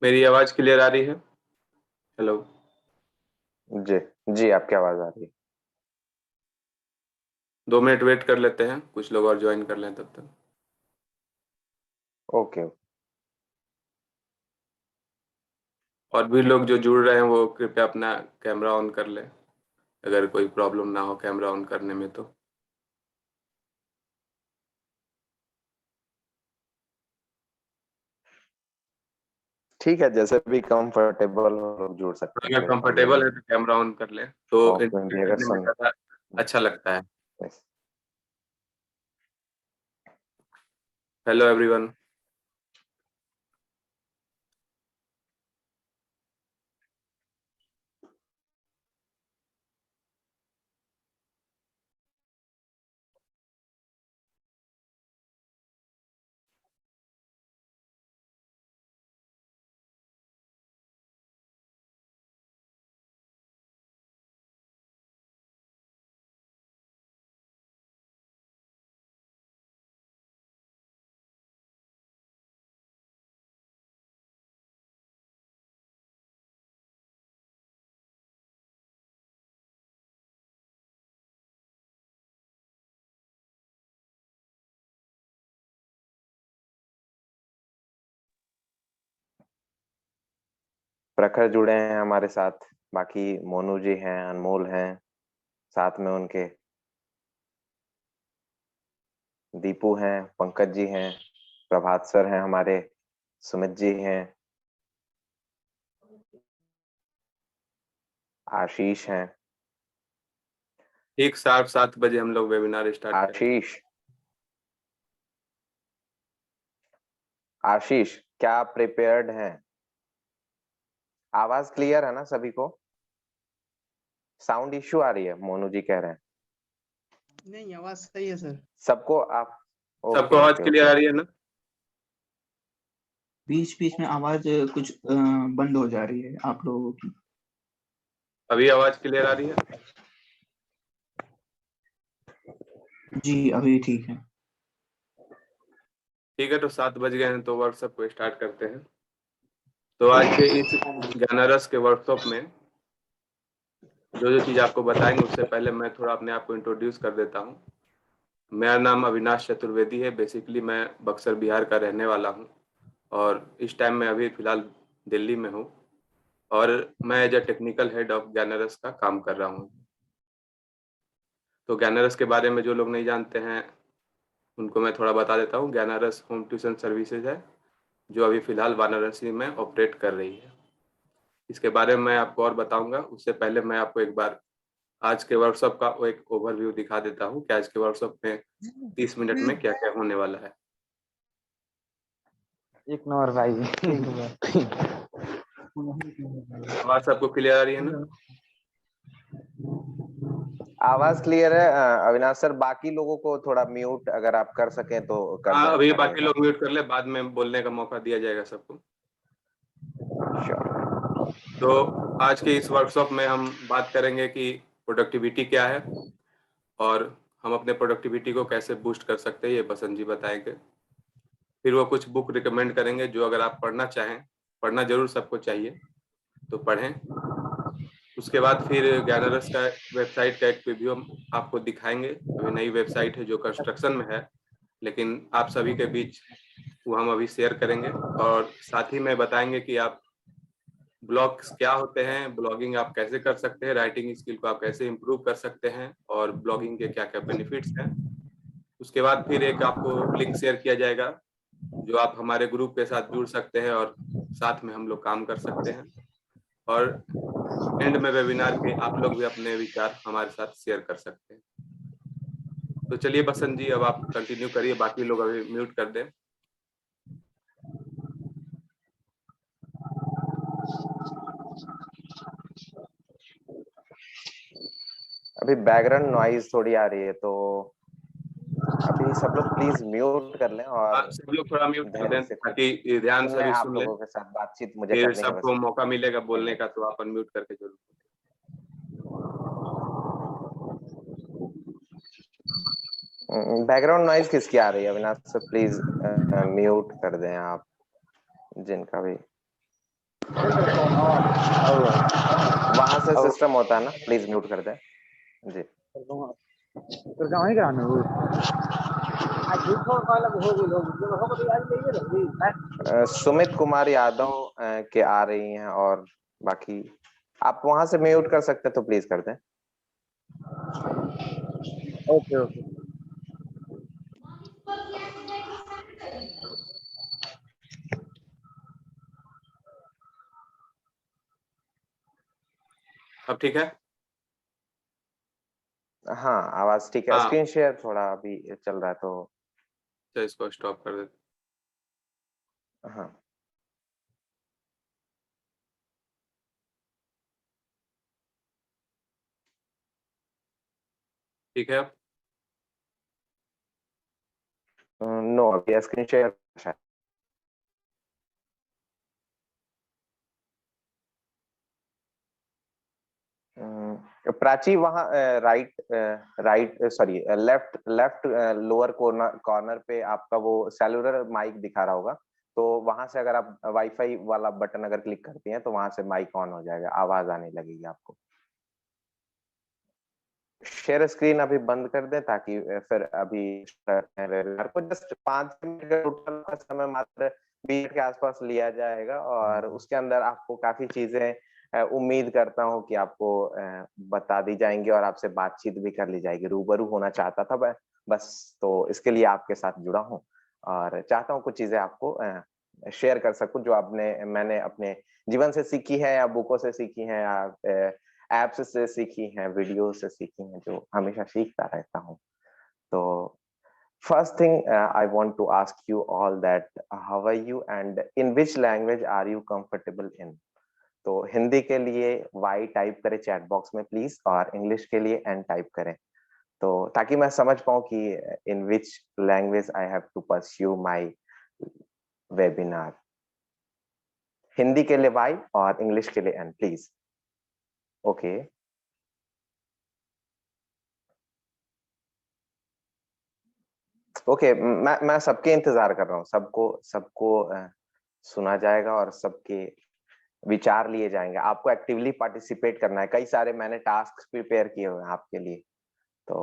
मेरी आवाज क्लियर आ रही है? हेलो। जी। जी, आपकी आवाज आ रही है। 2 मिनट वेट कर लेते हैं, कुछ लोग और ज्वाइन कर लें तब तक। ओके। और भी लोग जो जुड़ रहे हैं वो कृपया अपना कैमरा ऑन कर लें, अगर कोई प्रॉब्लम ना हो कैमरा ऑन करने में तो। ठीक है, जैसे भी कंफर्टेबल हो लोग जुड़ सकते हैं, अगर कोई प्रॉब्लम कंफर्टेबल है नहीं। तो कैमरा ऑन कर लें तो ऑफ में भी इंटरेक्ट अगर करने में सुन। ज़्यादा अच्छा लगता है। Hello everyone. प्रखर जुड़े हैं हमारे साथ। बाकी मोनू जी हैं, अनमोल हैं, साथ में उनके दीपू हैं, पंकज जी हैं, प्रभात सर हैं हमारे, सुमित जी हैं, आशीष हैं। ठीक 7:30 हम लोग वेबिनार स्टार्ट करेंगे। आशीष, आशीष, क्या आप प्रिपेयर्ड हैं? आवाज क्लियर है ना सभी को? साउंड इश्यू आ रही है, मोनू जी कह रहे हैं। नहीं, आवाज सही है सर। सबको आप? सबको ओके आवाज ओके क्लियर ओके। आ रही है ना? बीच बीच में आवाज कुछ बंद हो जा रही है आप लोगों की। अभी आवाज क्लियर आ रही है? जी, अभी ठीक है। ठीक है, तो 7 बज गए हैं तो वर्कशॉप को स्टार्ट करते हैं। तो आज के इस ज्ञानरस के वर्कशॉप में जो जो चीज़ आपको बताएंगे उससे पहले मैं थोड़ा अपने आप को इंट्रोड्यूस कर देता हूँ। मेरा नाम अविनाश चतुर्वेदी है। बेसिकली मैं बक्सर बिहार का रहने वाला हूँ और इस टाइम मैं अभी फ़िलहाल दिल्ली में हूँ और मैं as a technical head of Gyanras का काम कर रहा हूँ। तो ज्ञानरस के बारे में जो लोग नहीं जानते हैं उनको मैं थोड़ा बता देता हूँ। ज्ञानरस होम ट्यूशन सर्विसेज है जो अभी फ़िलहाल वाराणसी में ऑपरेट कर रही है। इसके बारे में मैं आपको और बताऊंगा, उससे पहले मैं आपको एक बार आज के वर्कशॉप का वो एक ओवरव्यू दिखा देता हूँ कि आज के वर्कशॉप में 30 मिनट में क्या क्या होने वाला है। एक नंबर भाई। आवाज सबको क्लियर आ रही है ना? आवाज क्लियर है। अविनाश सर, बाकी लोगों को थोड़ा म्यूट अगर आप कर सकें तो कर हाँ, दें, अभी अच्छा बाकी रहेगा। लोग म्यूट कर ले, बाद में बोलने का मौका दिया जाएगा सबको। श्योर। तो आज के इस वर्कशॉप में हम बात करेंगे कि प्रोडक्टिविटी क्या है और हम अपने प्रोडक्टिविटी को कैसे बूस्ट कर सकते हैं, ये बसंत जी बताएंगे। फिर वो कुछ बुक रिकमेंड करेंगे जो अगर आप पढ़ना चाहें, पढ़ना जरूर सबको चाहिए, तो पढ़ें। उसके बाद फिर ज्ञानरस का वेबसाइट का एक प्रीव्यू हम आपको दिखाएंगे। अभी नई वेबसाइट है जो कंस्ट्रक्शन में है, लेकिन आप सभी के बीच वो हम अभी शेयर करेंगे। और साथ ही में बताएंगे कि आप ब्लॉग्स क्या होते हैं, ब्लॉगिंग आप कैसे कर सकते हैं, राइटिंग स्किल को आप कैसे इम्प्रूव कर सकते हैं और ब्लॉगिंग के क्या क्या बेनिफिट्स हैं। उसके बाद फिर एक आपको लिंक शेयर किया जाएगा जो आप हमारे ग्रुप के साथ जुड़ सकते हैं और साथ में हम लोग काम कर सकते हैं। और एंड में वेबिनार के आप लोग भी अपने विचार हमारे साथ शेयर कर सकते हैं। तो चलिए बसंत जी, अब आप कंटिन्यू करिए, बाकी लोग अभी म्यूट कर दें। अभी बैकग्राउंड नॉइज थोड़ी आ रही है, तो अभी सब लोग प्लीज म्यूट कर लें और सब लोग थोड़ा म्यूट कर धैर्य दें से कुछ ताकि ध्यान सुनने सभी आप सुन लें। लोगों के साथ बातचीत मुझे फिर करनी है बस। सबको मौका मिलेगा बोलने का, एक तो आप अनम्यूट करके जरूर। बैकग्राउंड नॉइज किसकी आ रही है? अविनाश सर प्लीज म्यूट कर दें आप, जिनका भी। वहां से सिस्टम होता है ना, प्लीज म्यूट कर दे जी। सुमित कुमार यादव के आ रही हैं, और बाकी आप वहां से म्यूट कर सकते तो प्लीज कर दें। Okay okay. अब ठीक है? हाँ, आवाज ठीक है। हाँ। स्क्रीन शेयर थोड़ा अभी चल रहा है तो तो इसको स्टॉप कर देते। हाँ। ठीक है अब? नो, अभी स्क्रीन शेयर शायद। प्राची वहाँ right sorry left lower corner पे आपका वो सेलुलर माइक दिखा रहा होगा, तो वहां से अगर आप वाईफाई वाला बटन अगर क्लिक करती हैं तो वहां से माइक ऑन हो जाएगा, आवाज आने लगेगी आपको। शेयर स्क्रीन अभी बंद कर दें ताकि फिर अभी वेबिनार को जस्ट 5 मिनट का टोटल समय मात्र 20 मिनट के आसपास लिया जाएगा, और उसके अंदर आपको काफी चीजें उम्मीद करता हूँ कि आपको बता दी जाएंगी और आपसे बातचीत भी कर ली जाएगी। रूबरू होना चाहता था बस, तो इसके लिए आपके साथ जुड़ा हूँ और चाहता हूँ कुछ चीजें आपको शेयर कर सकूं जो मैंने अपने जीवन से सीखी है, या बुकों से सीखी है, या एप्स से सीखी हैं, वीडियो से सीखी हैं, जो हमेशा सीखता रहता हूँ। तो first thing I want to ask you all that how are you and in which language are you comfortable in. तो हिंदी के लिए वाई टाइप करें चैट बॉक्स में प्लीज, और इंग्लिश के लिए एन टाइप करें, तो ताकि मैं समझ पाऊँ कि in which language I have to pursue my webinar. Hindi के लिए वाई और इंग्लिश के लिए एन प्लीज। ओके ओके, मैं सबके इंतजार कर रहा हूँ, सबको सुना जाएगा और सबके विचार लिए जाएंगे। आपको एक्टिवली पार्टिसिपेट करना है, कई सारे मैंने टास्क प्रिपेयर किए हुए हैं आपके लिए। तो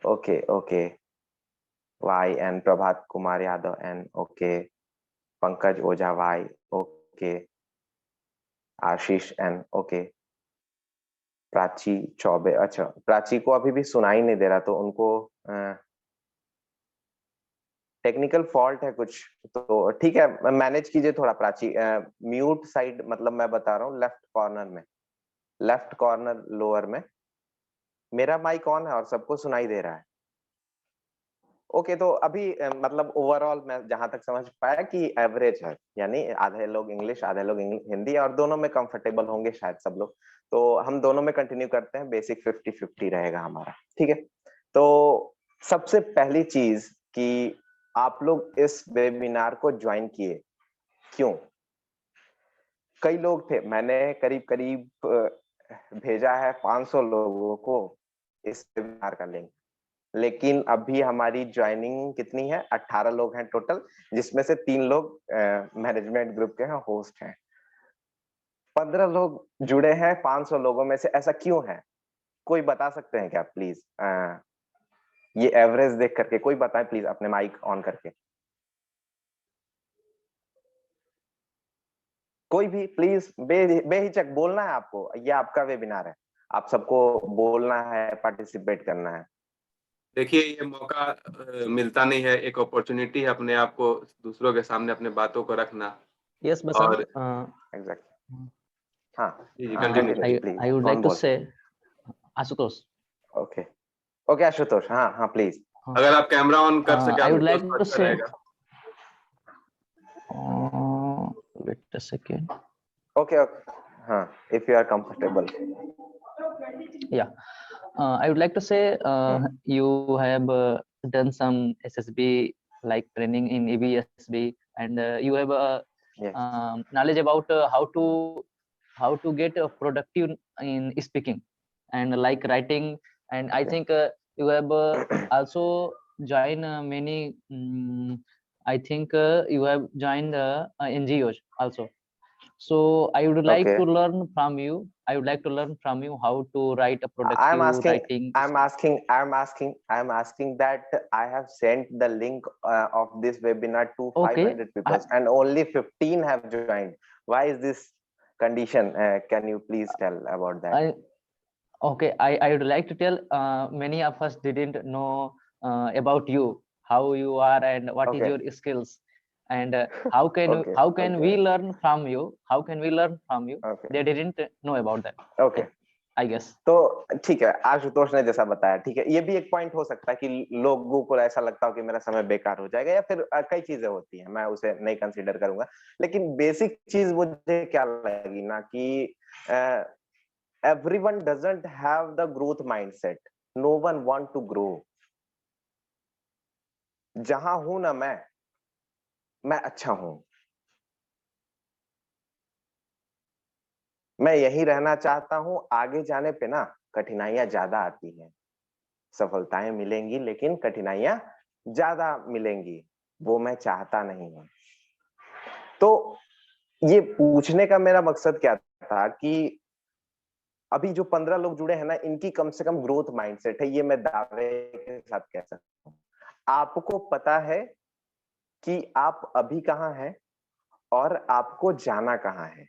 okay okay, Y N Prabhat Kumar Yadav N, okay Pankaj ओझा वाई, ओके आशीष एन, ओके प्राची चौबे, अच्छा प्राची को अभी भी सुनाई नहीं दे रहा, तो उनको टेक्निकल फॉल्ट है कुछ, तो ठीक है मैनेज कीजिए थोड़ा। प्राची म्यूट साइड, मतलब मैं बता रहा हूँ लेफ्ट कॉर्नर में, लेफ्ट कॉर्नर लोअर में मेरा माइक ऑन है और सबको सुनाई दे रहा है। ओके, तो अभी मतलब ओवरऑल मैं जहां तक समझ पाया कि एवरेज है, यानी आधे लोग इंग्लिश आधे लोग हिंदी, और दोनों में कंफर्टेबल होंगे शायद सब लोग, तो हम दोनों में कंटिन्यू करते हैं। बेसिक 50-50 रहेगा हमारा, ठीक है। तो सबसे पहली चीज कि आप लोग इस वेबिनार को ज्वाइन किए क्यों? कई लोग थे, मैंने करीब करीब भेजा है 500 लोगों को इस वेबिनार का लिंक, लेकिन अभी हमारी ज्वाइनिंग कितनी है? 18 लोग हैं टोटल, जिसमें से 3 लोग मैनेजमेंट ग्रुप के हैं, होस्ट हैं। 15 लोग जुड़े हैं 500 लोगों में से, ऐसा क्यों है? कोई बता सकते हैं क्या प्लीज? ये एवरेज देख करके कोई बताए प्लीज, अपने माइक ऑन करके। कोई भी प्लीज, बेहिचक बोलना है आपको, ये आपका वेबिनार है, आप सबको बोलना है, पार्टिसिपेट करना है। देखिए, ये मौका मिलता नहीं है, एक अपॉर्चुनिटी है अपने आप को दूसरों के सामने अपने बातों को रखना। Yes, Basant. और एग्जैक्टली हाँ, जी कंटिन्यू I कीजिए। I would कौन like to बोल? say Asutosh. Okay okay Ashutosh, हाँ हाँ प्लीज। अगर आप कैमरा ऑन कर सके I would आशुतोष, like तो to अच्छा say. रहेगा। Wait a second. Okay okay, हाँ if you are comfortable. Yeah. I would like to say you have done some SSB like training in EBSB, and you have Yes. knowledge about how to get productive in speaking and like writing, and I think you have also joined many I think you have joined NGOs also. So I would like Okay. to learn from you. I would like to learn from you how to write a productive I'm writing. asking that I have sent the link of this webinar to Okay. 500 people and only 15 have joined. Why is this condition? Can you please tell about that? Okay, I would like to tell many of us didn't know about you, how you are and what is Okay. your skills, and how can Okay. how can Okay. we learn from you? How can we learn from you? Okay. They didn't know about that. Okay. I guess. तो ठीक है, आशुतोष ने जैसा बताया, ठीक है, ये भी एक पॉइंट हो सकता है कि लोगों को ऐसा लगता हो कि मेरा समय बेकार हो जाएगा, या फिर कई चीजें होती हैं, मैं उसे नहीं कंसीडर करूंगा, लेकिन बेसिक चीज मुझे क्या लगी ना कि everyone doesn't have the growth mindset. No one want to grow. जहां हूं ना मैं अच्छा हूं, मैं यही रहना चाहता हूं, आगे जाने पे ना कठिनाइयां ज्यादा आती हैं, सफलताएं मिलेंगी लेकिन कठिनाइयां ज्यादा मिलेंगी, वो मैं चाहता नहीं हूं। तो ये पूछने का मेरा मकसद क्या था कि अभी जो 15 लोग जुड़े हैं ना, इनकी कम से कम ग्रोथ माइंडसेट है, ये मैं दावे के साथ कह सकता हूं। आपको पता है कि आप अभी कहां हैं और आपको जाना कहां है,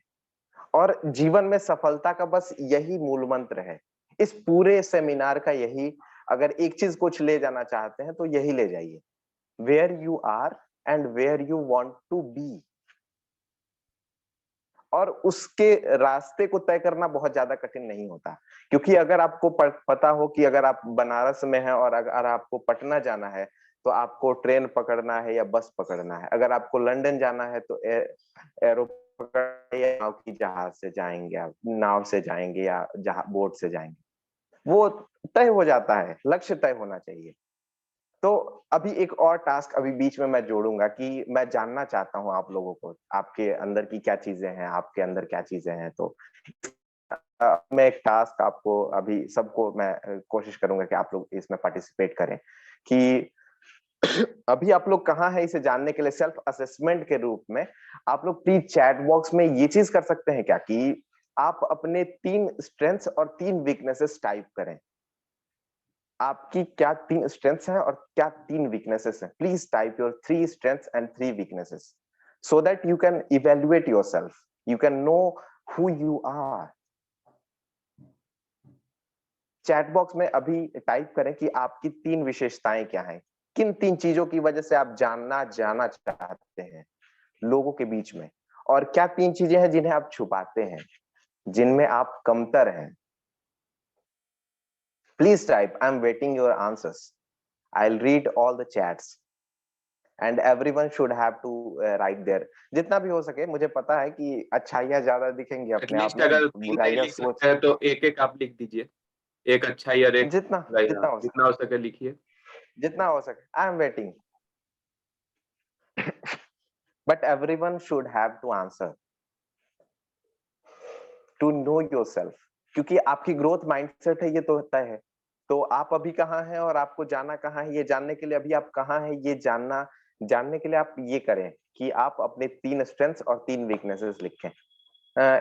और जीवन में सफलता का बस यही मूल मंत्र है। इस पूरे सेमिनार का यही, अगर एक चीज कुछ ले जाना चाहते हैं तो यही ले जाइए, where you are and where you want to be. और उसके रास्ते को तय करना बहुत ज्यादा कठिन नहीं होता, क्योंकि अगर आपको पता हो कि अगर आप बनारस में हैं और अगर आपको पटना जाना है तो आपको ट्रेन पकड़ना है या बस पकड़ना है, अगर आपको लंदन जाना है तो एरोप्लेन या नाव की जहाज से जाएंगे, आप नाव से जाएंगे या बोट से जाएंगे, वो तय हो जाता है, लक्ष्य तय होना चाहिए। तो अभी एक और टास्क अभी बीच में मैं जोड़ूंगा कि मैं जानना चाहता हूं आप लोगों को, आपके अंदर की क्या चीजें हैं, आपके अंदर क्या चीजें हैं। तो मैं एक टास्क आपको अभी सबको मैं कोशिश करूंगा कि आप लोग इसमें पार्टिसिपेट करें कि अभी आप लोग कहाँ हैं इसे जानने के लिए सेल्फ असेसमेंट के रूप में आप लोग प्लीज चैट बॉक्स में ये चीज कर सकते हैं क्या कि आप अपने 3 स्ट्रेंथ्स और 3 वीकनेसेस टाइप करें। आपकी क्या 3 स्ट्रेंथ्स हैं और क्या 3 वीकनेसेस हैं। Please type your 3 strengths and 3 weaknesses so that you can evaluate yourself, you can know who you are. Chat box में अभी टाइप करें कि आपकी 3 विशेषताएं क्या हैं, किन 3 चीजों की वजह से आप जाना चाहते हैं लोगों के बीच में, और क्या 3 चीजें हैं जिन्हें आप छुपाते हैं, जिनमें आप कमतर हैं। Please type. I'm waiting your answers. I'll read all the chats and everyone should have to write there. जितना भी हो सके, मुझे पता है कि अच्छाइयां ज्यादा दिखेंगी अपने आप में, अगर बुराइयां लिख सकते हैं तो एक आप लिख दीजिए, एक अच्छाई और एक जितना हो सके लिखिए, जितना हो सके। I am waiting. But everyone should have to answer to know yourself, क्योंकि आपकी ग्रोथ माइंडसेट है, ये तो तय है। तो आप अभी कहाँ हैं और आपको जाना कहाँ है, ये जानने के लिए अभी आप कहाँ हैं ये जानने के लिए आप ये करें कि आप अपने 3 स्ट्रेंथ्स और 3 वीकनेसेस लिखें।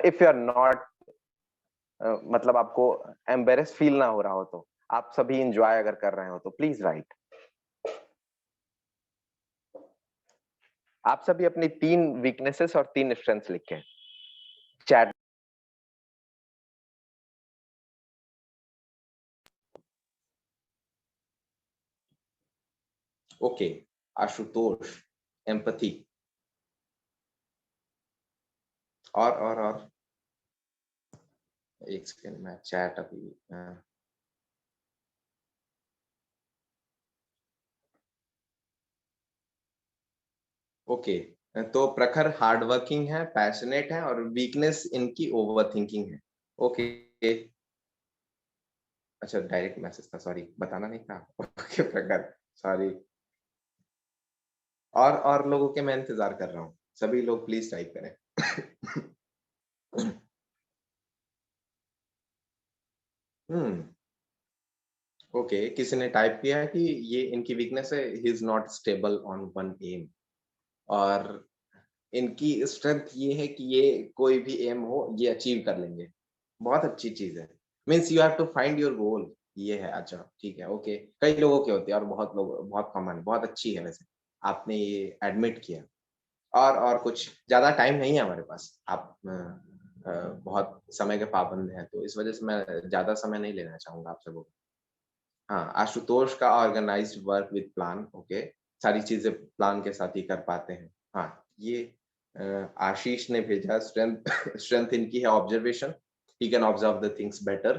इफ यू आर नॉट मतलब आपको एम्बेरेस फील ना हो रहा हो, तो आप सभी एंजॉय अगर कर रहे हो तो प्लीज राइट। आप सभी अपनी 3 वीकनेसेस और 3 स्ट्रेंथ्स लिखें चैट। ओके, आशुतोष एम्पैथी, और एक सेकंड में चैट अभी ओके, तो प्रखर हार्ड वर्किंग है, पैशनेट है, और वीकनेस इनकी ओवर थिंकिंग है। ओके, अच्छा डायरेक्ट मैसेज था, सॉरी बताना नहीं था। ओके प्रखर, सॉरी। और लोगों के मैं इंतजार कर रहा हूँ, सभी लोग प्लीज टाइप करें। ओके, किसी ने टाइप किया है कि ये इनकी वीकनेस है, he is not stable on one aim. और इनकी स्ट्रेंथ ये है कि ये कोई भी एम हो ये अचीव कर लेंगे। बहुत अच्छी चीज है। Means you have to find your goal, ये है। अच्छा ठीक है, ओके। कई लोगों के होते हैं और बहुत लोग, बहुत कॉमन है। बहुत अच्छी है वैसे, आपने ये एडमिट किया। और कुछ ज्यादा टाइम नहीं है हमारे पास, आप बहुत समय के पाबंद हैं, तो इस वजह से मैं ज्यादा समय नहीं लेना चाहूंगा आपसे। वो हाँ, आशुतोष का organised work with plan, okay. सारी चीजें प्लान के साथ ही कर पाते हैं। हाँ, ये आशीष ने भेजा, स्ट्रेंथ इनकी है observation, he can observe the things better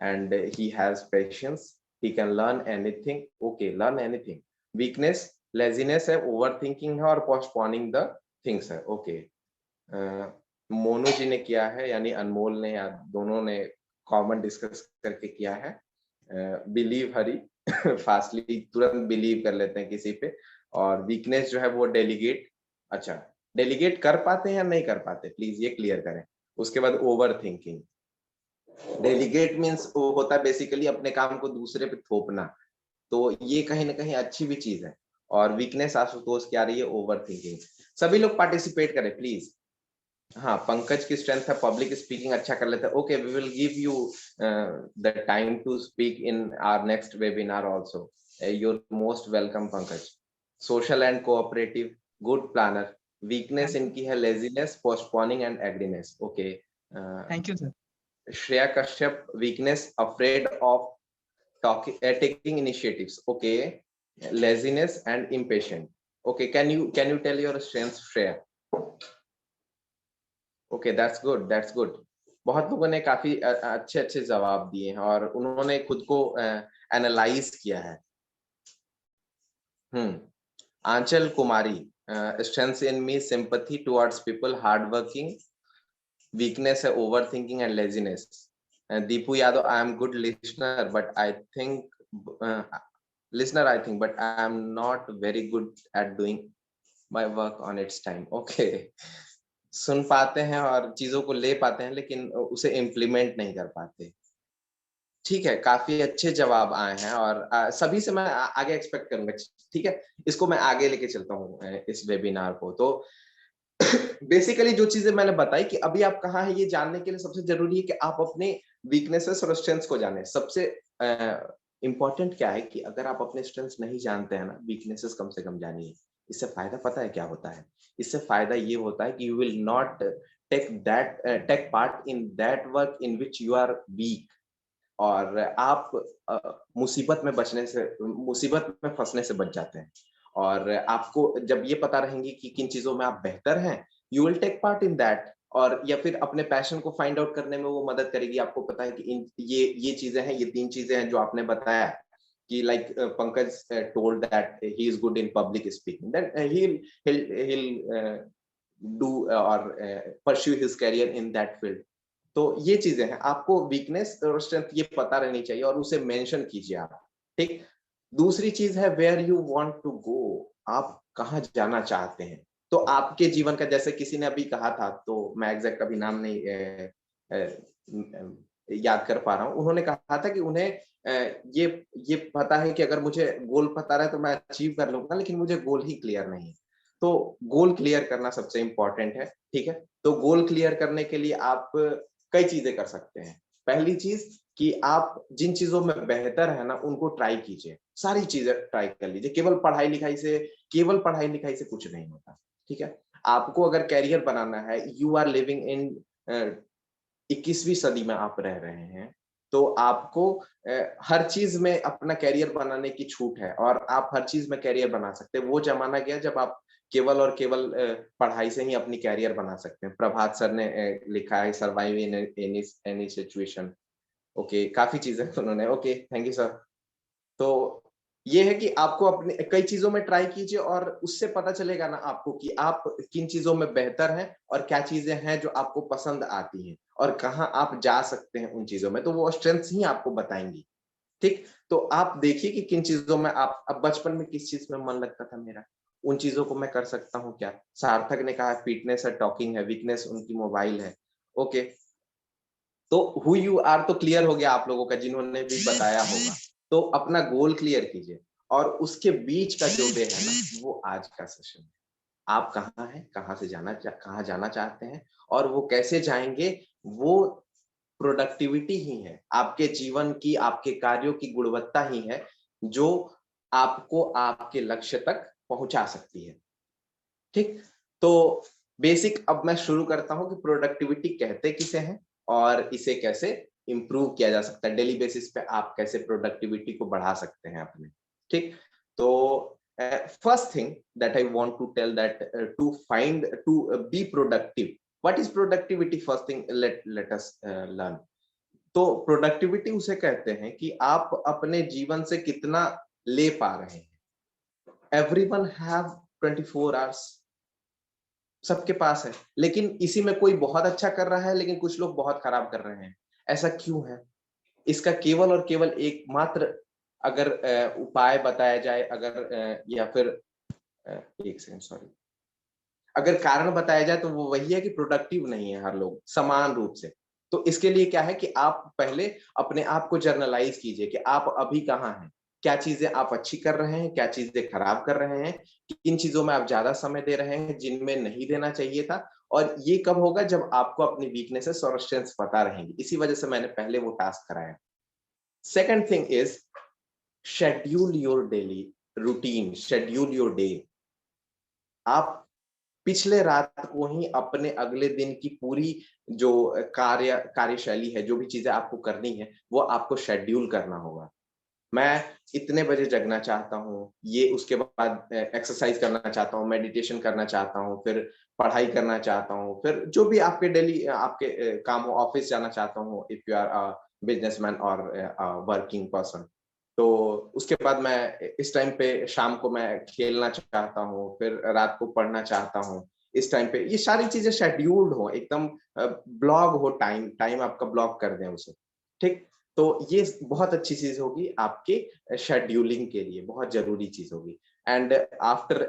and he has patience, he can learn anything, okay, learn anything. Weakness laziness है, overthinking है और postponing the things है, okay. मोनू जी ने किया है, यानी अनमोल ने या दोनों ने कॉमन डिस्कस करके किया है। बिलीव हरी फास्टली तुरंत बिलीव कर लेते हैं किसी पे। और वीकनेस जो है वो डेलीगेट। अच्छा, डेलीगेट कर पाते हैं या नहीं कर पाते, प्लीज ये क्लियर करें। उसके बाद ओवर थिंकिंग। डेलीगेट मीन्स वो होता है बेसिकली अपने काम को दूसरे पे थोपना, तो ये कहीं ना कहीं अच्छी भी चीज है। और वीकनेस आशुतोष क्या रही है, ओवर थिंकिंग। सभी लोग पार्टिसिपेट करें प्लीज। हाँ, पंकज की स्ट्रेंथ है पब्लिक स्पीकिंग, अच्छा कर लेता है। Okay, we will give you the time to speak in our next webinar also. Your most welcome Pankaj. Social and cooperative, good planner. Weakness इनकी है laziness, postponing and angriness, okay. Thank you sir. Shreya Kashyap, weakness afraid of taking initiatives, okay. Laziness and impatient, okay. Can you tell your strengths, Shreya? Okay, that's good, that's good. बहुत लोगों ने काफी अच्छे जवाब दिए हैं और उन्होंने खुद को एनालाइज किया है। आंचल कुमारी, strengths in me, sympathy towards people, hard working. Weakness है overthinking and laziness. Deepu Yadav, I am good listener, but I think but I am not very good at doing my work on its time. Okay. सुन पाते हैं और चीजों को ले पाते हैं, लेकिन उसे इम्प्लीमेंट नहीं कर पाते। ठीक है, काफी अच्छे जवाब आए हैं और सभी से मैं आगे एक्सपेक्ट करूंगा। ठीक है, इसको मैं आगे लेके चलता हूँ इस वेबिनार को। तो बेसिकली जो चीजें मैंने बताई कि अभी आप कहाँ हैं, ये जानने के लिए सबसे जरूरी है कि आप अपने वीकनेसेस और स्ट्रेंथ्स को जाने। सबसे इंपॉर्टेंट क्या है कि अगर आप अपने स्ट्रेंथ्स नहीं जानते हैं ना, वीकनेसेस कम से कम जानिए। इससे फायदा पता है क्या होता है? इससे फायदा ये होता है कि you will not take part in that work in which you are weak, और आप मुसीबत में फंसने से बच जाते हैं। और आपको जब ये पता रहेंगी कि किन चीजों में आप बेहतर हैं, you will take part in that, और या फिर अपने पैशन को फाइंड आउट करने में वो मदद करेगी। आपको पता है कि ये चीजें हैं, ये 3 चीजें हैं जो आपने बताया कि like Pankaj told that he is good in public speaking, then he'll do or pursue his career in that field. तो ये चीजें हैं, आपको वीकनेस और स्ट्रेंथ ये पता रहनी चाहिए और उसे मेंशन कीजिए आप। ठीक। दूसरी चीज है where you want to go, आप कहाँ जाना चाहते हैं। तो आपके जीवन का, जैसे किसी ने अभी कहा था, तो मैं एग्जैक्ट अभी नाम नहीं याद कर पा रहा हूँ, उन्होंने कहा था कि उन्हें ये पता है कि अगर मुझे गोल पता रहे तो मैं अचीव कर लूंगा, लेकिन मुझे गोल ही क्लियर नहीं है। तो गोल क्लियर करना सबसे इंपॉर्टेंट है। ठीक है, तो गोल क्लियर करने के लिए आप कई चीजें कर सकते हैं। पहली चीज कि आप जिन चीजों में बेहतर है ना, उनको ट्राई कीजिए, सारी चीजें ट्राई कर लीजिए। केवल पढ़ाई लिखाई से कुछ नहीं होता। ठीक है, आपको अगर कैरियर बनाना है, यू आर लिविंग इन 21वीं सदी में आप रह रहे हैं, तो आपको हर चीज में अपना कैरियर बनाने की छूट है और आप हर चीज में कैरियर बना सकते हैं। वो जमाना गया जब आप केवल और केवल पढ़ाई से ही अपनी कैरियर बना सकते हैं। प्रभात सर ने लिखा है survive in any situation. Okay, काफी चीजें उन्होंने, ओके, थैंक यू सर। तो ये है कि आपको अपने कई चीजों में ट्राई कीजिए और उससे पता चलेगा ना आपको कि आप किन चीजों में बेहतर हैं और क्या चीजें हैं जो आपको पसंद आती हैं और कहाँ आप जा सकते हैं उन चीजों में। तो वो स्ट्रेंथ्स ही आपको बताएंगी। ठीक, तो आप देखिए कि किन चीजों में आप, अब बचपन में किस चीज में मन लगता था मेरा, उन चीजों को मैं कर सकता हूँ क्या। सार्थक ने कहा फिटनेस है, टॉकिंग है, वीकनेस उनकी मोबाइल है। ओके, तो हु यू आर तो क्लियर हो गया आप लोगों का, जिन्होंने भी बताया होगा। तो अपना गोल क्लियर कीजिए और उसके बीच का जो डे है ना, वो आज का सेशन है। आप कहाँ हैं, कहाँ जाना चाहते हैं, और वो कैसे जाएंगे, वो प्रोडक्टिविटी ही है, आपके जीवन की, आपके कार्यों की गुणवत्ता ही है जो आपको आपके लक्ष्य तक पहुंचा सकती है। ठीक, तो बेसिक अब मैं शुरू करता हूं कि प्रोडक्टिविटी कहते किसे हैं और इसे कैसे इंप्रूव किया जा सकता है, डेली बेसिस पे आप कैसे प्रोडक्टिविटी को बढ़ा सकते हैं अपने। ठीक, तो first thing that I want to tell that to be productive, what is productivity, first thing let us learn. तो प्रोडक्टिविटी उसे कहते हैं कि आप अपने जीवन से कितना ले पा रहे हैं। एवरीवन हैव 24 आवर्स, सबके पास है, लेकिन इसी में कोई बहुत अच्छा कर रहा है लेकिन कुछ लोग बहुत खराब कर रहे हैं। ऐसा क्यों है? इसका केवल और केवल एकमात्र अगर उपाय बताया जाए, अगर या फिर एक सेकंड, सॉरी, अगर कारण बताया जाए तो वो वही है कि प्रोडक्टिव नहीं है हर लोग समान रूप से। तो इसके लिए क्या है कि आप पहले अपने आप को जर्नलाइज कीजिए कि आप अभी कहाँ हैं, क्या चीजें आप अच्छी कर रहे हैं, क्या चीजें खराब कर रहे हैं, किन चीजों में आप ज्यादा समय दे रहे हैं जिनमें नहीं देना चाहिए था। और ये कब होगा? जब आपको अपनी वीकनेसेस और स्ट्रेंथ्स पता रहेंगी। इसी वजह से मैंने पहले वो टास्क कराया। Second thing is schedule your daily routine, schedule your day. आप पिछले रात को ही अपने अगले दिन की पूरी जो कार्यशैली है, जो भी चीजें आपको करनी है, वो आपको शेड्यूल करना होगा। मैं इतने बजे जगना चाहता हूँ, ये उसके बाद एक्सरसाइज करना चाहता हूँ, मेडिटेशन करना चाहता हूँ, फिर पढ़ाई करना चाहता हूँ, फिर जो भी आपके डेली आपके काम हो, ऑफिस जाना चाहता हूँ if you are a businessman और वर्किंग पर्सन। तो उसके बाद मैं इस टाइम पे शाम को मैं खेलना चाहता हूँ, फिर रात को पढ़ना चाहता हूँ। इस टाइम पे ये सारी चीजें शेड्यूल्ड हो, एकदम ब्लॉग हो, टाइम आपका ब्लॉक कर दें उसे। ठीक, तो ये बहुत अच्छी चीज होगी आपके शेड्यूलिंग के लिए, बहुत जरूरी चीज होगी। एंड आफ्टर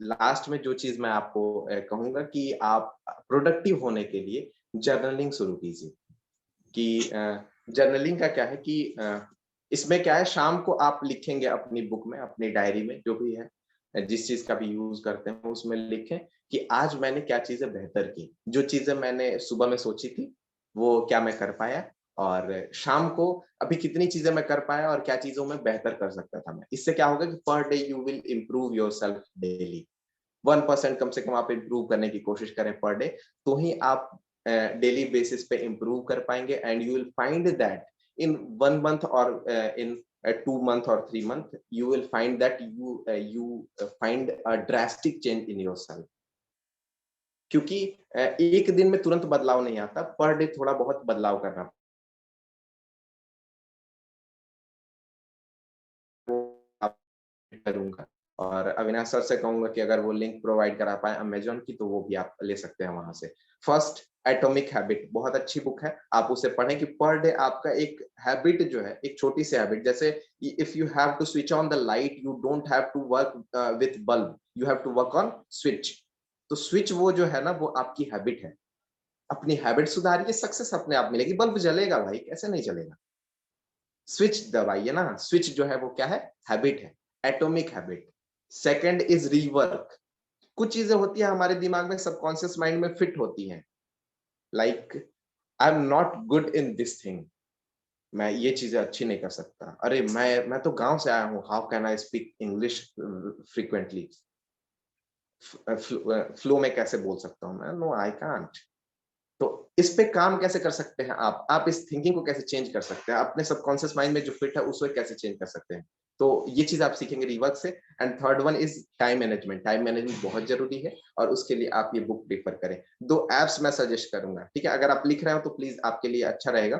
लास्ट में जो चीज मैं आपको कहूंगा कि आप प्रोडक्टिव होने के लिए जर्नलिंग शुरू कीजिए। कि जर्नलिंग का क्या है कि इसमें क्या है, शाम को आप लिखेंगे अपनी बुक में, अपनी डायरी में, जो भी है, जिस चीज का भी यूज करते हैं उसमें लिखें कि आज मैंने क्या चीजें बेहतर की, जो चीजें मैंने सुबह में सोची थी वो क्या मैं कर पाया, और शाम को अभी कितनी चीजें मैं कर पाया और क्या चीजों में बेहतर कर सकता था मैं। इससे क्या होगा कि per day you will improve your self daily. 1% कम से कम आप इम्प्रूव करने की कोशिश करें पर डे, तो ही आप डेली बेसिस पे इम्प्रूव कर पाएंगे। And you will find that in 1 month or in 2 month or 3 month, you will find that you find a drastic change in yourself। क्योंकि एक दिन में तुरंत बदलाव नहीं आता, पर डे थोड़ा बहुत बदलाव करना करूंगा। और अविनाश सर से कहूंगा कि अगर वो लिंक प्रोवाइड करा पाए अमेजोन की, तो वो भी आप ले सकते हैं वहां से। फर्स्ट एटॉमिक हैबिट बहुत अच्छी बुक है, आप उसे पढ़ें कि पर डे आपका एक हैबिट जो है, एक छोटी सी हैबिट, जैसे if you have to switch on the light, you don't have to work with bulb, you have to work on switch. तो स्विच वो जो है ना, वो आपकी हैबिट है। अपनी हैबिट सुधारिए, सक्सेस अपने आप मिलेगी। बल्ब जलेगा भाई, कैसे नहीं चलेगा? स्विच दबाइए ना। स्विच जो है वो क्या है? हैबिट है, atomic habit. Second is rework. कुछ चीजें होती है हमारे दिमाग में, सबकॉन्शियस माइंड में फिट होती हैं, like I am not good in this thing, मैं ये चीजें अच्छी नहीं कर सकता। अरे मैं तो गांव से आया हूँ, how can I speak English frequently, flow में कैसे बोल सकता हूँ मैं? No I can't. तो इस पे काम कैसे कर सकते हैं आप इस थिंकिंग को कैसे चेंज कर सकते हैं, अपने सबकॉन्शियस माइंड में जो फिट है उसको कैसे चेंज कर सकते हैं? तो ये चीज आप सीखेंगे रिवर्क से। And third one is time management. Time management बहुत जरूरी है और उसके लिए आप ये बुक प्रेफर करें। 2 एप्स मैं सजेस्ट करूंगा, ठीक है? अगर आप लिख रहे हो तो प्लीज आपके लिए अच्छा रहेगा।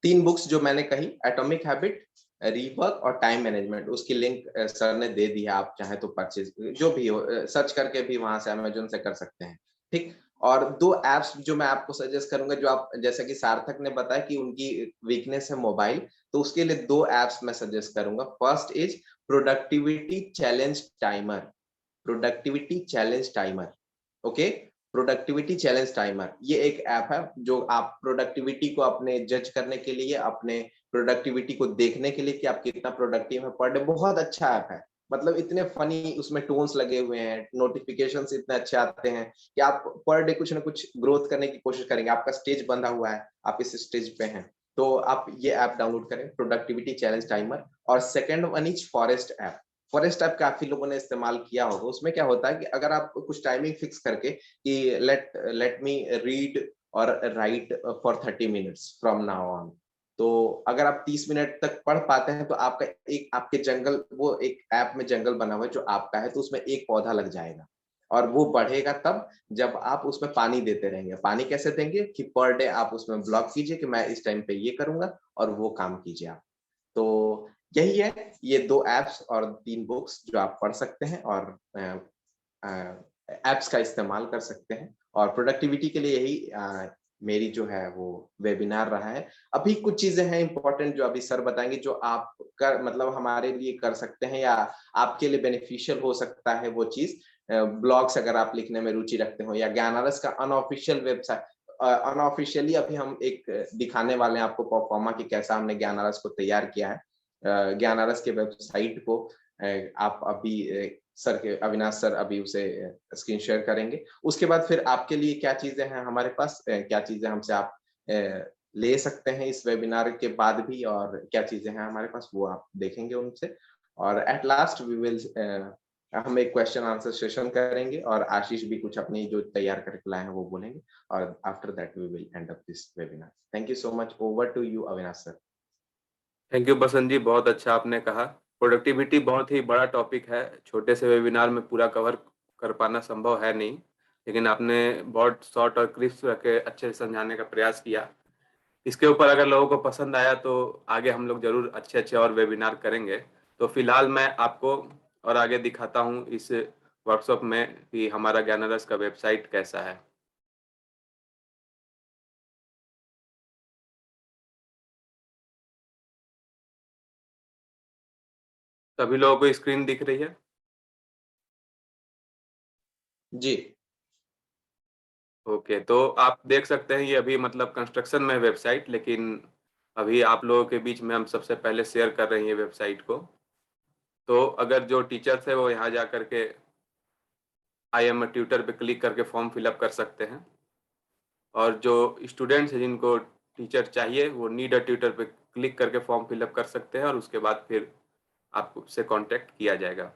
3 बुक्स जो मैंने कही, एटॉमिक हैबिट, रीवर्क और टाइम मैनेजमेंट, उसकी लिंक सर ने दे दी है, आप चाहे तो परचेज जो भी हो सर्च करके भी वहां से अमेजोन से कर सकते हैं। ठीक, और 2 एप्स जो मैं आपको सजेस्ट करूंगा, जो आप जैसा कि सार्थक ने बताया कि उनकी वीकनेस है मोबाइल, तो उसके लिए 2 एप्स मैं सजेस्ट करूंगा। First is productivity challenge timer. Productivity challenge timer, okay? Productivity challenge timer ये एक ऐप है जो आप प्रोडक्टिविटी को अपने जज करने के लिए, अपने प्रोडक्टिविटी को देखने के लिए कि आप कितना प्रोडक्टिव है पर डे, बहुत अच्छा ऐप है। मतलब इतने फनी उसमें टोन्स लगे हुए हैं, नोटिफिकेशंस इतने अच्छे आते हैं कि आप पर डे कुछ ना कुछ ग्रोथ करने की कोशिश करेंगे। आपका स्टेज बंधा हुआ है, आप इस स्टेज पे हैं, तो आप ये ऐप डाउनलोड करें, प्रोडक्टिविटी चैलेंज टाइमर। और second one is forest app. Forest app काफी लोगों ने इस्तेमाल किया होगा। उसमें क्या होता है कि अगर आप कुछ टाइमिंग फिक्स करके कि लेट मी रीड और right for 30 minutes from now on, तो अगर आप 30 मिनट तक पढ़ पाते हैं तो आपका एक आपके जंगल, वो एक ऐप में जंगल बना हुआ है जो आपका है, तो उसमें एक पौधा लग जाएगा और वो बढ़ेगा तब जब आप उसमें पानी देते रहेंगे। पानी कैसे देंगे कि पर डे आप उसमें ब्लॉक कीजिए कि मैं इस टाइम पे ये करूंगा और वो काम कीजिए आप। तो यही है, ये 2 ऐप्स और 3 बुक्स जो आप पढ़ सकते हैं और ऐप्स का इस्तेमाल कर सकते हैं। और प्रोडक्टिविटी के लिए यही मेरी जो है वो वेबिनार रहा है। अभी कुछ चीजें हैं इंपॉर्टेंट जो अभी सर बताएंगे, जो आप कर मतलब हमारे लिए कर सकते हैं या आपके लिए बेनिफिशियल हो सकता है वो चीज। ब्लॉग्स अगर आप लिखने में रुचि रखते हो, या ज्ञानारस का अनऑफिशियल वेबसाइट, अनऑफिशियली अभी हम एक दिखाने वाले हैं आपको परफॉर्मा कि कैसा हमने ज्ञानारस को तैयार किया है। ज्ञानारस के वेबसाइट को आप अभी सर के अविनाश सर अभी उसे स्क्रीन शेयर करेंगे। उसके बाद फिर आपके लिए क्या चीजें हैं हमारे पास, क्या चीजें हमसे आप ले सकते हैं इस वेबिनार के बाद भी, और क्या चीजें हैं हमारे पास वो आप देखेंगे उनसे। और एट लास्ट वी विल हम एक क्वेश्चन आंसर सेशन करेंगे और आशीष भी कुछ अपनी जो तैयार करके लाए हैं वो बोलेंगे, और after that we will end up this webinar. Thank you so much. Over to you Avinash sir. Thank you Basant ji, बहुत अच्छा आपने कहा। प्रोडक्टिविटी बहुत ही बड़ा टॉपिक है, छोटे से वेबिनार में पूरा कवर कर पाना संभव है नहीं, लेकिन आपने बहुत शॉर्ट और क्रिस्प रख के अच्छे से समझाने का प्रयास किया। इसके ऊपर अगर लोगों को पसंद आया तो आगे हम लोग जरूर अच्छे अच्छे और वेबिनार करेंगे। तो फिलहाल मैं आपको और आगे दिखाता हूँ इस वर्कशॉप में कि हमारा ज्ञानारस का वेबसाइट कैसा है। सभी लोगों को स्क्रीन दिख रही है? जी ओके, तो आप देख सकते हैं ये अभी मतलब कंस्ट्रक्शन में है वेबसाइट, लेकिन अभी आप लोगों के बीच में हम सबसे पहले शेयर कर रहे हैं ये वेबसाइट को। तो अगर जो टीचर्स है वो यहाँ जा करके आई एम अ ट्यूटर पे क्लिक करके फॉर्म फिलअप कर सकते हैं, और जो स्टूडेंट्स हैं जिनको टीचर चाहिए वो नीड अ ट्यूटर पे क्लिक करके फॉर्म फिलअप कर सकते हैं, और उसके बाद फिर आपसे कांटेक्ट किया जाएगा।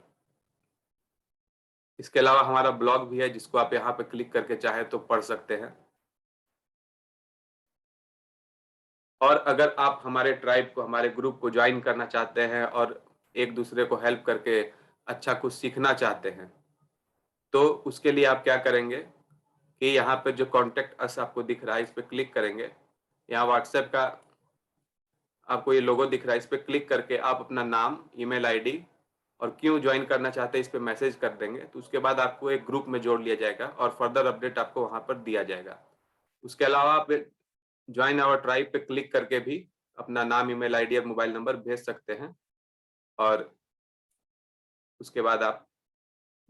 इसके अलावा हमारा ब्लॉग भी है जिसको आप यहाँ पे क्लिक करके चाहे तो पढ़ सकते हैं। और अगर आप हमारे ट्राइब को, हमारे ग्रुप को ज्वाइन करना चाहते हैं और एक दूसरे को हेल्प करके अच्छा कुछ सीखना चाहते हैं, तो उसके लिए आप क्या करेंगे कि यहाँ पे जो कॉन्टेक्ट अस आपको दिख रहा है इस पे क्लिक करेंगे। यहाँ व्हाट्सएप का आपको ये लोगो दिख रहा है, इस पे क्लिक करके आप अपना नाम, ईमेल आईडी और क्यों ज्वाइन करना चाहते हैं इस पे मैसेज कर देंगे, तो उसके बाद आपको एक ग्रुप में जोड़ लिया जाएगा और फर्दर अपडेट आपको वहां पर दिया जाएगा। उसके अलावा आप ज्वाइन आवर ट्राइब पे क्लिक करके भी अपना नाम, ईमेल आईडी और मोबाइल नंबर भेज सकते हैं, और उसके बाद आप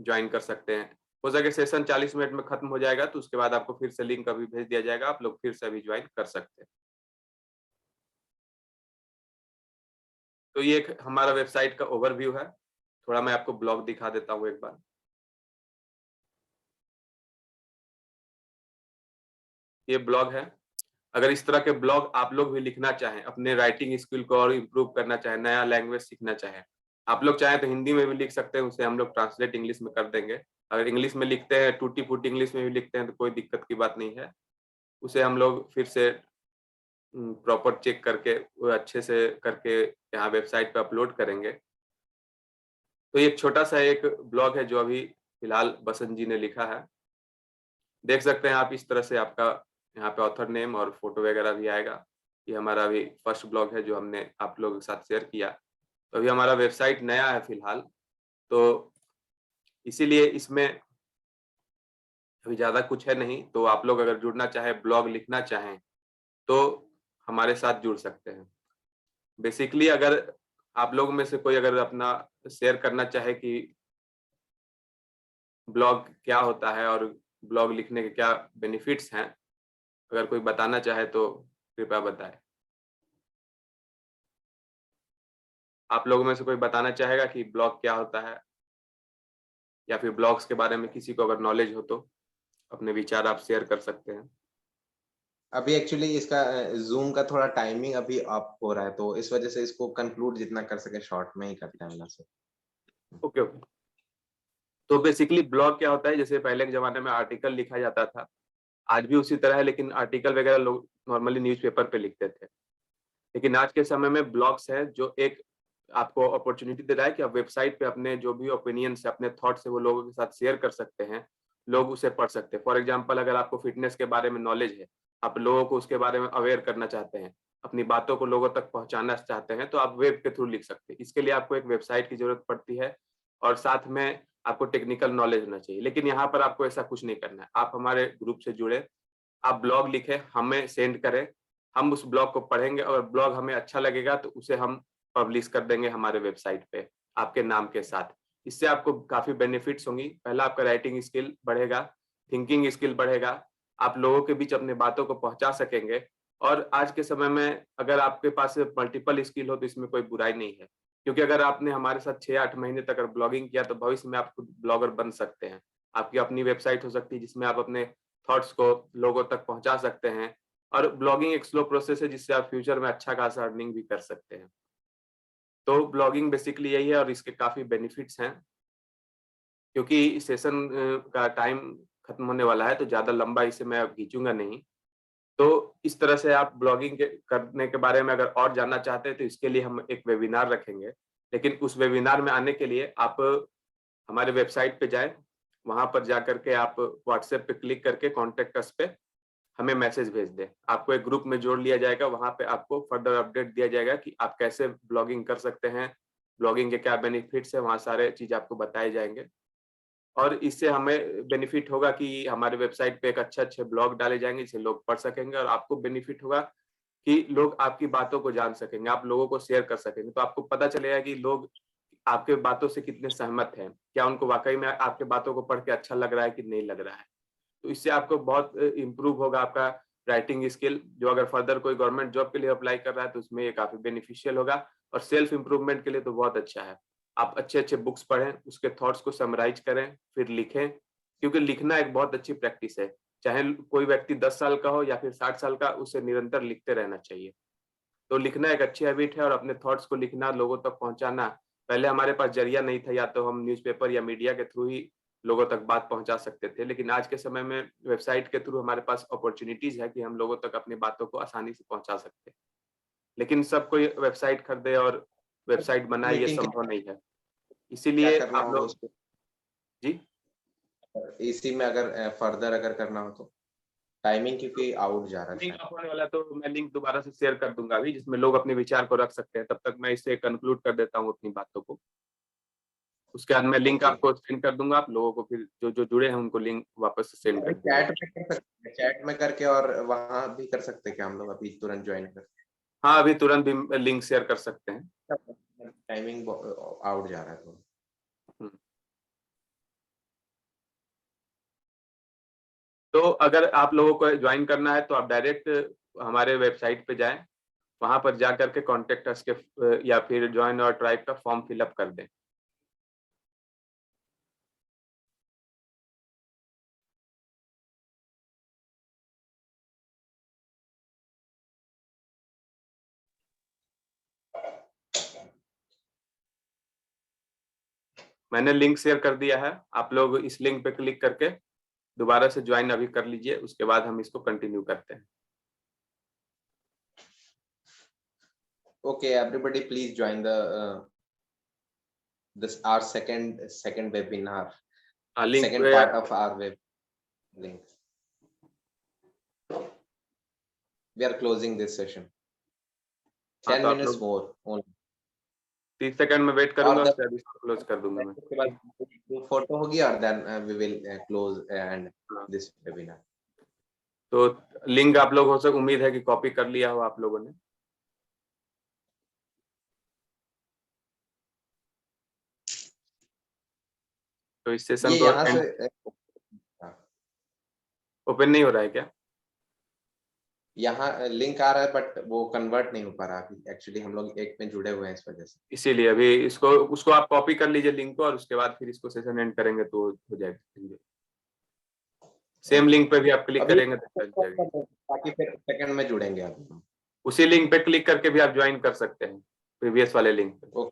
ज्वाइन कर सकते हैं। हो सके सेशन 40 मिनट में खत्म हो जाएगा, तो उसके बाद आपको फिर से लिंक अभी भेज दिया जाएगा, आप लोग फिर से अभी ज्वाइन कर सकते हैं। तो ये एक हमारा वेबसाइट का ओवरव्यू है। थोड़ा मैं आपको ब्लॉग दिखा देता हूँ एक बार। ये ब्लॉग है। अगर इस तरह के ब्लॉग आप लोग भी लिखना चाहें, अपने राइटिंग स्किल को और इम्प्रूव करना चाहें, नया लैंग्वेज सीखना चाहें, आप लोग चाहें तो हिंदी में भी लिख सकते हैं, उसे हम लोग ट्रांसलेट इंग्लिश में कर देंगे। अगर इंग्लिश में लिखते हैं, टूटी फूटी इंग्लिश में भी लिखते हैं, तो कोई दिक्कत की बात नहीं है। उसे हम लोग फिर से प्रॉपर चेक करके वो अच्छे से करके यहाँ वेबसाइट पे अपलोड करेंगे। तो ये एक छोटा सा एक ब्लॉग है जो अभी फिलहाल बसंत जी ने लिखा है। देख सकते हैं आप, इस तरह से आपका यहाँ पे ऑथर नेम और फोटो वगैरह भी आएगा। ये हमारा अभी फर्स्ट ब्लॉग है जो हमने आप लोगों के साथ शेयर किया। तो अभी हमारा वेबसाइट नया है फिलहाल, तो इसीलिए इसमें अभी ज़्यादा कुछ है नहीं। तो आप लोग अगर जुड़ना चाहें, ब्लॉग लिखना चाहें, तो हमारे साथ जुड़ सकते हैं। बेसिकली अगर आप लोगों में से कोई अगर अपना शेयर करना चाहे कि ब्लॉग क्या होता है और ब्लॉग लिखने के क्या बेनिफिट्स हैं, अगर कोई बताना चाहे तो कृपया बताएं। आप लोगों में से कोई बताना चाहेगा कि ब्लॉग क्या होता है, या फिर ब्लॉग्स के बारे में किसी को अगर नॉलेज हो तो अपने विचार आप शेयर कर सकते हैं। अभी एक्चुअली इसका जूम का थोड़ा टाइमिंग अभी अप हो रहा है, तो इस वजह से इसको कंक्लूड जितना कर सके शॉर्ट में ही करते हैं हम लोग से। Okay okay. तो बेसिकली ब्लॉग क्या होता है, जैसे पहले के जमाने में आर्टिकल लिखा जाता था, आज भी उसी तरह है, लेकिन आर्टिकल वगैरह लोग नॉर्मली न्यूज़पेपर पे लिखते थे। लेकिन आज के समय में ब्लॉग्स है जो एक आपको अपॉर्चुनिटी दे रहा है कि आप वेबसाइट पे अपने जो भी ओपिनियंस है, अपने थॉट्स है, वो लोगों के साथ शेयर कर सकते हैं, लोग उसे पढ़ सकते हैं। फॉर एग्जांपल अगर आपको फिटनेस के बारे में नॉलेज है, आप लोगों को उसके बारे में अवेयर करना चाहते हैं, अपनी बातों को लोगों तक पहुंचाना चाहते हैं, तो आप वेब के थ्रू लिख सकते हैं। इसके लिए आपको एक वेबसाइट की जरूरत पड़ती है और साथ में आपको टेक्निकल नॉलेज होना चाहिए। लेकिन यहाँ पर आपको ऐसा कुछ नहीं करना है। आप हमारे ग्रुप से जुड़े, आप ब्लॉग लिखें, हमें सेंड करें, हम उस ब्लॉग को पढ़ेंगे और ब्लॉग हमें अच्छा लगेगा तो उसे हम पब्लिश कर देंगे हमारे वेबसाइट पे आपके नाम के साथ। इससे आपको काफी बेनिफिट्स होंगी। पहला, आपका राइटिंग स्किल बढ़ेगा, थिंकिंग स्किल बढ़ेगा, आप लोगों के बीच अपनी बातों को पहुंचा सकेंगे। और आज के समय में अगर आपके पास मल्टीपल स्किल हो तो इसमें कोई बुराई नहीं है, क्योंकि अगर आपने हमारे साथ 6-8 महीने तक अगर ब्लॉगिंग किया तो भविष्य में आप खुद ब्लॉगर बन सकते हैं। आपकी अपनी वेबसाइट हो सकती है जिसमें आप अपने थॉट्स को लोगों तक पहुंचा सकते हैं। और ब्लॉगिंग एक स्लो प्रोसेस है जिससे आप फ्यूचर में अच्छा खासा अर्निंग भी कर सकते हैं। तो ब्लॉगिंग बेसिकली यही है और इसके काफी बेनिफिट्स हैं। क्योंकि सेशन का टाइम खत्म होने वाला है तो ज्यादा लंबा इसे मैं अब खींचूंगा नहीं। तो इस तरह से आप ब्लॉगिंग के करने के बारे में अगर और जानना चाहते हैं तो इसके लिए हम एक वेबिनार रखेंगे। लेकिन उस वेबिनार में आने के लिए आप हमारे वेबसाइट पे जाएं, वहां पर जाकर के आप व्हाट्सएप पे क्लिक करके कॉन्टेक्ट अस पे हमें मैसेज भेज दें। आपको एक ग्रुप में जोड़ लिया जाएगा, वहां पे आपको फर्दर अपडेट दिया जाएगा कि आप कैसे ब्लॉगिंग कर सकते हैं, ब्लॉगिंग के क्या बेनिफिट्स है, वहाँ सारे चीज आपको बताए जाएंगे। और इससे हमें बेनिफिट होगा कि हमारे वेबसाइट पे एक अच्छे ब्लॉग डाले जाएंगे जिसे लोग पढ़ सकेंगे, और आपको बेनिफिट होगा कि लोग आपकी बातों को जान सकेंगे, आप लोगों को शेयर कर सकेंगे। तो आपको पता चलेगा कि लोग आपके बातों से कितने सहमत हैं, क्या उनको वाकई में आपके बातों को पढ़ के अच्छा लग रहा है कि नहीं लग रहा है। तो इससे आपको बहुत इम्प्रूव होगा आपका राइटिंग स्किल, जो अगर फर्दर कोई गवर्नमेंट जॉब के लिए अप्लाई कर रहा है तो उसमें ये काफी बेनिफिशियल होगा। और सेल्फ इम्प्रूवमेंट के लिए तो बहुत अच्छा है। आप अच्छे बुक्स पढ़ें, उसके थॉट्स को समराइज करें, फिर लिखें, क्योंकि लिखना एक बहुत अच्छी प्रैक्टिस है। चाहे कोई व्यक्ति 10 साल का हो या फिर 60 साल का, उसे निरंतर लिखते रहना चाहिए। तो लिखना एक अच्छी हैबिट है, और अपने थॉट्स को लिखना, लोगों तक पहुंचाना। पहले हमारे पास जरिया नहीं था, या तो हम न्यूज़पेपर या मीडिया के थ्रू ही लोगों तक बात पहुंचा सकते थे। लेकिन आज के समय में वेबसाइट के थ्रू हमारे पास अपॉर्चुनिटीज है कि हम लोगों तक अपनी बातों को आसानी से पहुंचा सकते हैं। लेकिन सब कोई वेबसाइट खरीदे और वेबसाइट बनाए, ये मीटिंग संभव नहीं है। क्या इसीलिए करना आप होगा लोग उसको, जी इसी में अगर फर्दर अगर करना हो तो टाइमिंग क्योंकि आउट जा रहा है लिंक शायद। अप होने वाला है, तो मैं लिंक दोबारा से शेयर कर दूंगा अभी, जिसमें लोग अपने विचार को रख सकते हैं। तब तक मैं इसे कंक्लूड कर देता हूँ अपनी बातों को। उसके बाद मैं लिंक ओके, आपको सेंड कर दूंगा, आप लोगों को फिर जो जो जुड़े हैं उनको लिंक वापस से सेंड कर दूंगा। चैट में कर सकते हैं, चैट में करके, और वहां भी कर सकते हैं क्या हम लोग अभी तुरंत ज्वाइन कर? हाँ, अभी तुरंत भी लिंक शेयर कर सकते हैं। टाइमिंग आउट जा रहा है तो। हम्म। तो अगर आप लोगों को ज्वाइन करना है तो आप डायरेक्ट हमारे वेबसाइट पे जाएं, वहां पर जा करके कॉन्टेक्ट अस के या फिर ज्वाइन और ट्राइब का फॉर्म फिलअप कर दें। मैंने लिंक शेयर कर दिया है, आप लोग इस लिंक पे क्लिक करके दोबारा से ज्वाइन अभी कर लीजिए, उसके बाद हम इसको कंटिन्यू करते हैं। Okay, everybody, please join the this our second webinar, link second पे part of our web link. We are closing this session. 10 तो आप minutes लोग more only. 30 सेकंड में वेट और करूंगा, उसके बाद इसको क्लोज कर दूंगा मैं। उसके बाद फोटो होगी, और then we will close and this webinar. तो लिंक आप लोग हो सके, उम्मीद है कि कॉपी कर लिया हो आप लोगों ने। तो इस सेशन ये को यहाँ से ओपन नहीं हो रहा है क्या? यहाँ लिंक आ रहा है बट वो कन्वर्ट नहीं हो पा रहा अभी। एक्चुअली हम लोग एक में जुड़े हुए हैं इस वजह से। इसीलिए अभी इसको उसको आप कॉपी कर लीजिए लिंक को, और उसके बाद फिर इसको सेशन एंड करेंगे तो हो जाएगा। सेम लिंक पे भी आप क्लिक अभी करेंगे तो चल जाएगा। ताकि फिर सेकंड में जुड़ेंगे अभी हम। उसी लिंक पे क्लिक करके भी आप ज्वाइन कर सकते हैं, प्रीवियस वाले लिंक पे।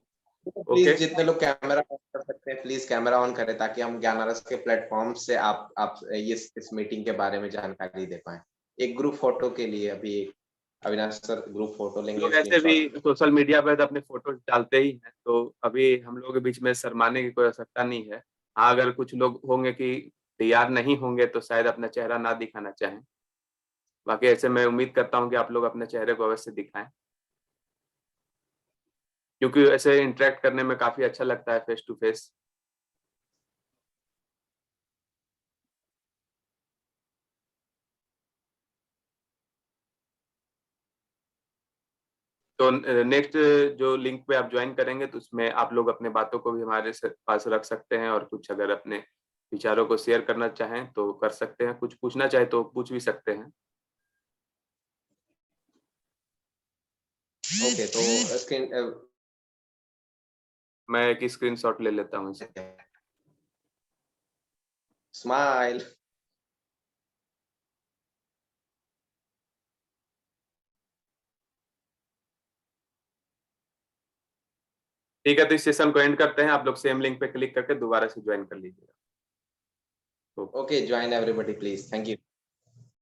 प्लीज जितने लोग कैमरा ऑन कर सकते हैं प्लीज कैमरा ऑन करें, ताकि हम ज्ञानारस के प्लेटफॉर्म से आप इस मीटिंग के बारे में जानकारी दे पाए। एक ग्रुप फोटो के लिए अभी अविनाश सर ग्रुप फोटो लेंगे। लोग ऐसे भी सोशल मीडिया पर अपने फोटो डालते ही हैं, तो अभी हम लोग के बीच में शर्माने की कोई आवश्यकता नहीं है। हाँ, अगर कुछ लोग होंगे कि तैयार नहीं होंगे तो शायद अपना चेहरा ना दिखाना चाहें। बाकी ऐसे मैं उम्मीद करता हूँ कि आप लोग अपने चेहरे को अवश्य दिखाएं, क्योंकि ऐसे इंटरेक्ट करने में काफी अच्छा लगता है फेस टू फेस। तो नेक्स्ट जो लिंक पे आप ज्वाइन करेंगे तो उसमें आप लोग अपने बातों को भी हमारे पास रख सकते हैं, और कुछ अगर अपने विचारों को शेयर करना चाहें तो कर सकते हैं, कुछ पूछना चाहे तो पूछ भी सकते हैं। ओके, तो स्क्रीन मैं एक स्क्रीनशॉट ले लेता हूँ इसे। स्माइल। ठीक है, तो इस सेशन को एंड करते हैं। आप लोग सेम लिंक पे क्लिक करके दोबारा से ज्वाइन कर लीजिएगा। Okay, join everybody please. Thank you.